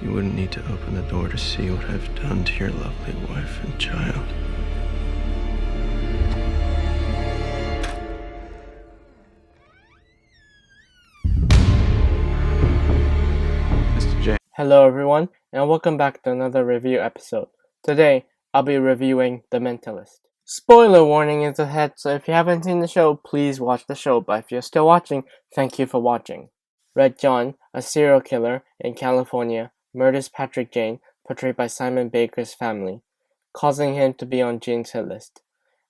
You wouldn't need to open the door to see what I've done to your lovely wife and child. Mr. J. Hello everyone, and welcome back to another review episode. Today, I'll be reviewing The Mentalist. Spoiler warning is ahead, so if you haven't seen the show, please watch the show, but if you're still watching, thank you for watching. Red John, a serial killer in California, murders Patrick Jane, portrayed by Simon Baker's family, causing him to be on Jane's hit list.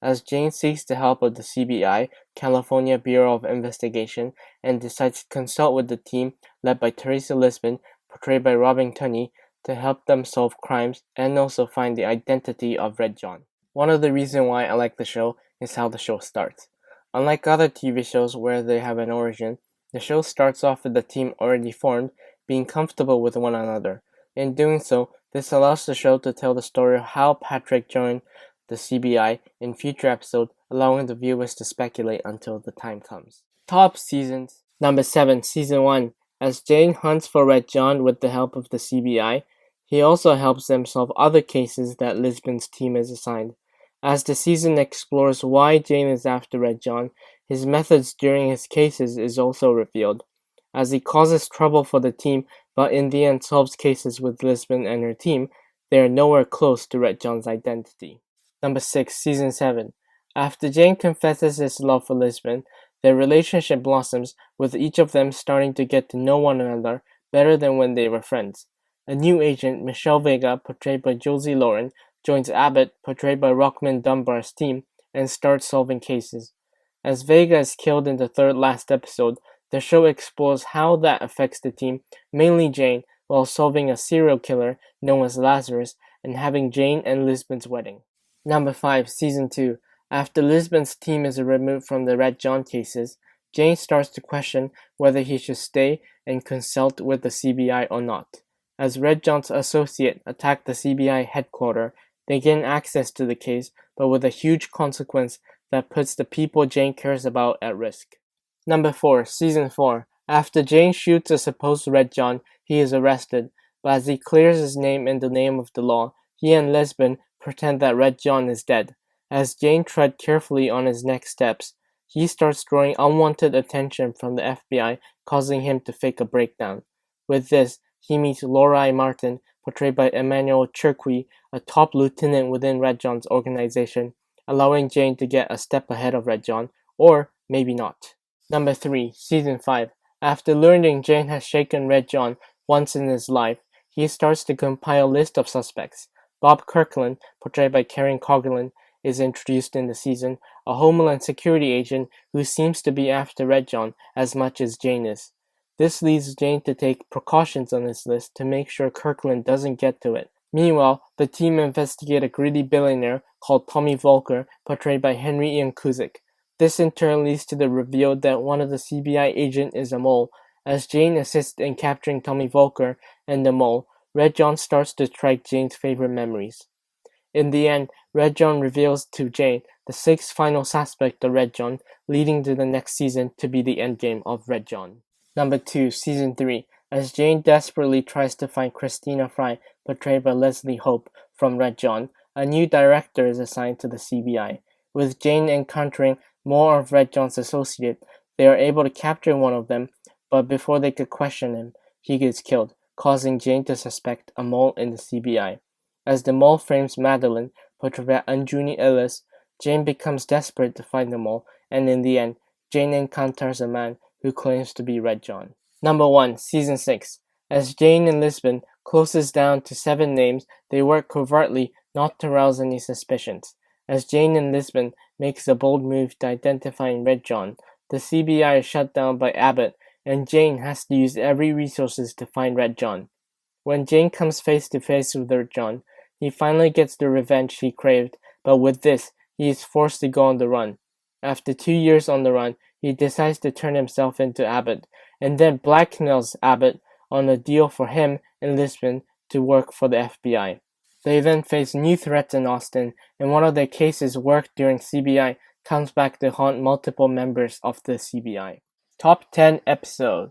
As Jane seeks the help of the CBI, California Bureau of Investigation, and decides to consult with the team led by Teresa Lisbon, portrayed by Robin Tunney, to help them solve crimes and also find the identity of Red John. One of the reasons why I like the show is how the show starts. Unlike other TV shows where they have an origin, the show starts off with the team already formed, being comfortable with one another. In doing so, this allows the show to tell the story of how Patrick joined the CBI in future episodes, allowing the viewers to speculate until the time comes. Top seasons. Number 7, Season 1. As Jane hunts for Red John with the help of the CBI, he also helps them solve other cases that Lisbon's team is assigned. As the season explores why Jane is after Red John, his methods during his cases is also revealed. As he causes trouble for the team, but in the end solves cases with Lisbon and her team, they are nowhere close to Red John's identity. Number 6, Season 7. After Jane confesses his love for Lisbon, their relationship blossoms, with each of them starting to get to know one another better than when they were friends. A new agent, Michelle Vega, portrayed by Josie Lauren, joins Abbott, portrayed by Rockman Dunbar's team, and starts solving cases. As Vega is killed in the third last episode, the show explores how that affects the team, mainly Jane, while solving a serial killer known as Lazarus and having Jane and Lisbon's wedding. Number 5, Season 2. After Lisbon's team is removed from the Red John cases, Jane starts to question whether he should stay and consult with the CBI or not. As Red John's associate attack the CBI headquarters, they gain access to the case, but with a huge consequence that puts the people Jane cares about at risk. Number 4, Season 4. After Jane shoots a supposed Red John, he is arrested, but as he clears his name in the name of the law, he and Lisbon pretend that Red John is dead. As Jane treads carefully on his next steps, he starts drawing unwanted attention from the FBI, causing him to fake a breakdown. With this, he meets Lori Martin, portrayed by Emmanuel Chirqui, a top lieutenant within Red John's organization, allowing Jane to get a step ahead of Red John, or maybe not. Number 3, Season 5. After learning Jane has shaken Red John once in his life, he starts to compile a list of suspects. Bob Kirkland, portrayed by Karen Coughlin, is introduced in the season, a Homeland Security agent who seems to be after Red John as much as Jane is. This leads Jane to take precautions on his list to make sure Kirkland doesn't get to it. Meanwhile, the team investigate a greedy billionaire called Tommy Volker, portrayed by Henry Ian Cusick. This in turn leads to the reveal that one of the CBI agents is a mole. As Jane assists in capturing Tommy Volker and the mole, Red John starts to strike Jane's favorite memories. In the end, Red John reveals to Jane the 6th final suspect of Red John, leading to the next season to be the endgame of Red John. Number 2, Season 3. As Jane desperately tries to find Christina Fry, portrayed by Leslie Hope, from Red John, a new director is assigned to the CBI. With Jane encountering more of Red John's associates, they are able to capture one of them, but before they could question him, he gets killed, causing Jane to suspect a mole in the CBI. As the mole frames Madeline, portrayed by Anjuni Ellis, Jane becomes desperate to find the mole, and in the end, Jane encounters a man who claims to be Red John. Number 1, Season 6. As Jane and Lisbon closes down to 7 names, they work covertly not to rouse any suspicions. As Jane and Lisbon makes a bold move to identifying Red John, the CBI is shut down by Abbott, and Jane has to use every resources to find Red John. When Jane comes face to face with Red John, he finally gets the revenge he craved, but with this, he is forced to go on the run. After 2 years on the run, he decides to turn himself into Abbott, and then blackmails Abbott on a deal for him and Lisbon to work for the FBI. They then face new threats in Austin, and one of their cases worked during CBI comes back to haunt multiple members of the CBI. Top 10 episode.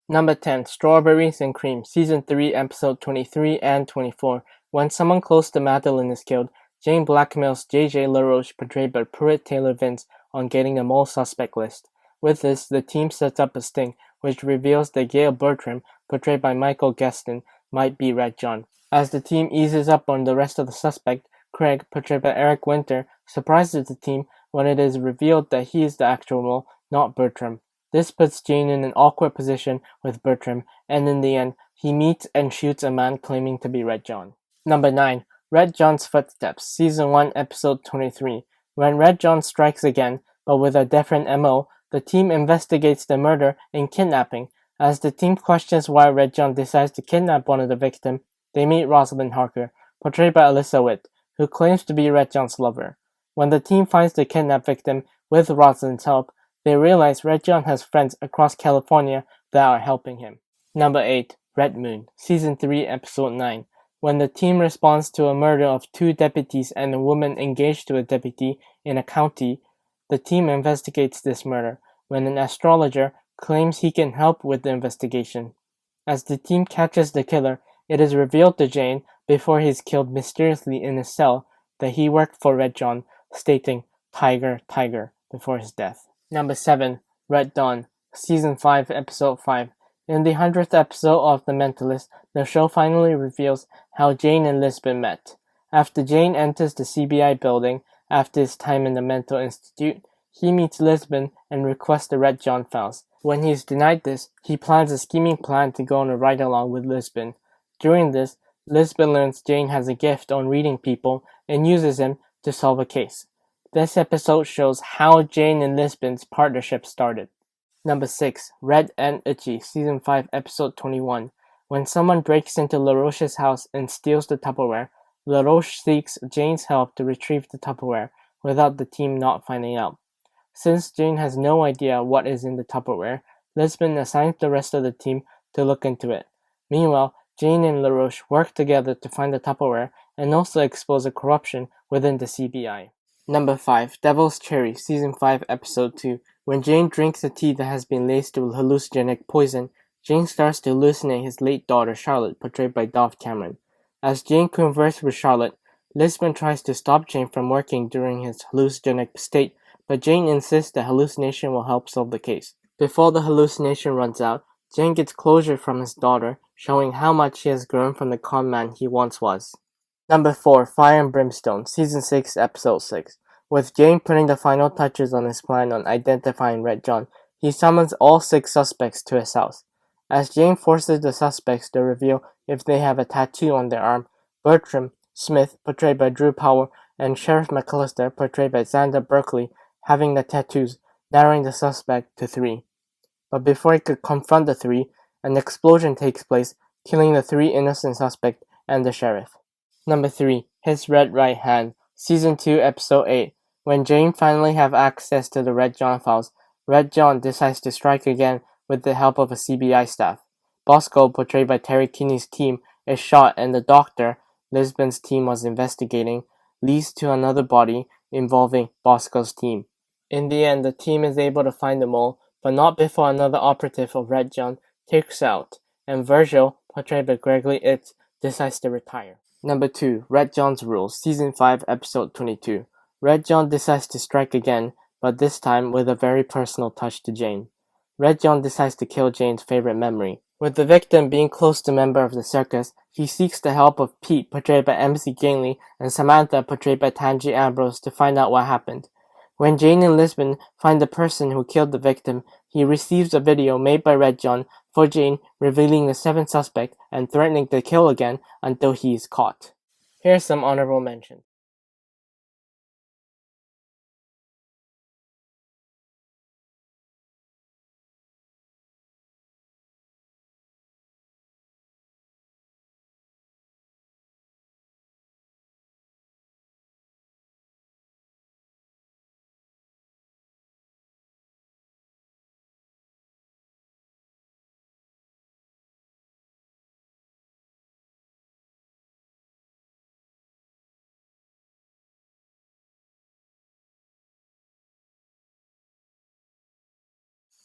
Number 10, Strawberries and Cream, Season 3, Episode 23 and 24. When someone close to Madeline is killed, Jane blackmails J.J. LaRoche, portrayed by Pruitt Taylor Vince, on getting the mole suspect list. With this, the team sets up a sting, which reveals that Gail Bertram, portrayed by Michael Gaston, might be Red John. As the team eases up on the rest of the suspect, Craig, portrayed by Eric Winter, surprises the team when it is revealed that he is the actual mole, not Bertram. This puts Jane in an awkward position with Bertram, and in the end, he meets and shoots a man claiming to be Red John. Number 9. Red John's Footsteps, Season 1, Episode 23. When Red John strikes again, but with a different MO, the team investigates the murder and kidnapping. As the team questions why Red John decides to kidnap one of the victims, they meet Rosalind Harker, portrayed by Alyssa Witt, who claims to be Red John's lover. When the team finds the kidnapped victim with Rosalind's help, they realize Red John has friends across California that are helping him. Number 8. Red Moon, Season 3, Episode 9. When the team responds to a murder of 2 deputies and a woman engaged to a deputy in a county, the team investigates this murder when an astrologer claims he can help with the investigation. As the team catches the killer, it is revealed to Jane, before he is killed mysteriously in his cell, that he worked for Red John, stating "Tiger, Tiger" before his death. Number 7. Red Dawn, Season 5, Episode 5. In the 100th episode of The Mentalist, the show finally reveals how Jane and Lisbon met. After Jane enters the CBI building after his time in the mental institute, he meets Lisbon and requests the Red John files. When he is denied this, he plans a scheming plan to go on a ride-along with Lisbon. During this, Lisbon learns Jane has a gift on reading people and uses him to solve a case. This episode shows how Jane and Lisbon's partnership started. Number 6. Red and Itchy, Season 5, Episode 21. When someone breaks into LaRoche's house and steals the Tupperware, LaRoche seeks Jane's help to retrieve the Tupperware, without the team not finding out. Since Jane has no idea what is in the Tupperware, Lisbon assigns the rest of the team to look into it. Meanwhile, Jane and LaRoche work together to find the Tupperware and also expose a corruption within the CBI. Number 5. Devil's Cherry, Season 5, Episode 2. When Jane drinks a tea that has been laced with hallucinogenic poison, Jane starts to hallucinate his late daughter Charlotte, portrayed by Dove Cameron. As Jane converses with Charlotte, Lisbon tries to stop Jane from working during his hallucinogenic state, but Jane insists that hallucination will help solve the case. Before the hallucination runs out, Jane gets closure from his daughter, showing how much he has grown from the con man he once was. Number 4. Fire and Brimstone, Season 6, Episode 6. With Jane putting the final touches on his plan on identifying Red John, he summons all 6 suspects to his house. As Jane forces the suspects to reveal if they have a tattoo on their arm, Bertram, Smith, portrayed by Drew Powell, and Sheriff McCallister, portrayed by Xander Berkeley, having the tattoos, narrowing the suspect to 3. But before he could confront the 3, an explosion takes place, killing the 3 innocent suspects and the sheriff. Number 3. His Red Right Hand, Season 2, Episode 8. When Jane finally have access to the Red John files, Red John decides to strike again with the help of a CBI staff. Bosco, portrayed by Terry Kinney's team, is shot, and the doctor Lisbon's team was investigating leads to another body involving Bosco's team. In the end, the team is able to find the mole, but not before another operative of Red John takes out, and Virgil, portrayed by Gregory Itz, decides to retire. Number 2. Red John's Rules, Season 5, Episode 22. Red John decides to strike again, but this time with a very personal touch to Jane. Red John decides to kill Jane's favorite memory. With the victim being close to a member of the circus, he seeks the help of Pete, portrayed by MC Gingley, and Samantha, portrayed by Tangi Ambrose, to find out what happened. When Jane and Lisbon find the person who killed the victim, he receives a video made by Red John for Jane, revealing the 7th suspect and threatening to kill again until he is caught. Here's some honorable mentions.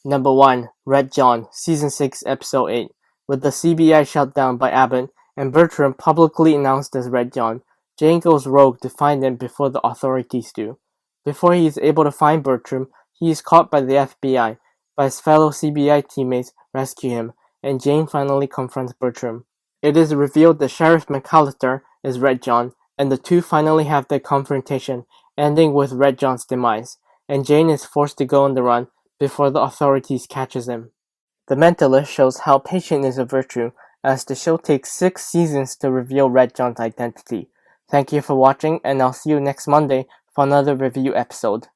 Number 1. Red John, Season 6, Episode 8. With the CBI shut down by Abbott and Bertram publicly announced as Red John, Jane goes rogue to find him before the authorities do. Before he is able to find Bertram, he is caught by the FBI, but his fellow CBI teammates rescue him, and Jane finally confronts Bertram. It is revealed that Sheriff McAllister is Red John, and the two finally have their confrontation, ending with Red John's demise, and Jane is forced to go on the run before the authorities catches him. The Mentalist shows how patience is a virtue, as the show takes 6 seasons to reveal Red John's identity. Thank you for watching, and I'll see you next Monday for another review episode.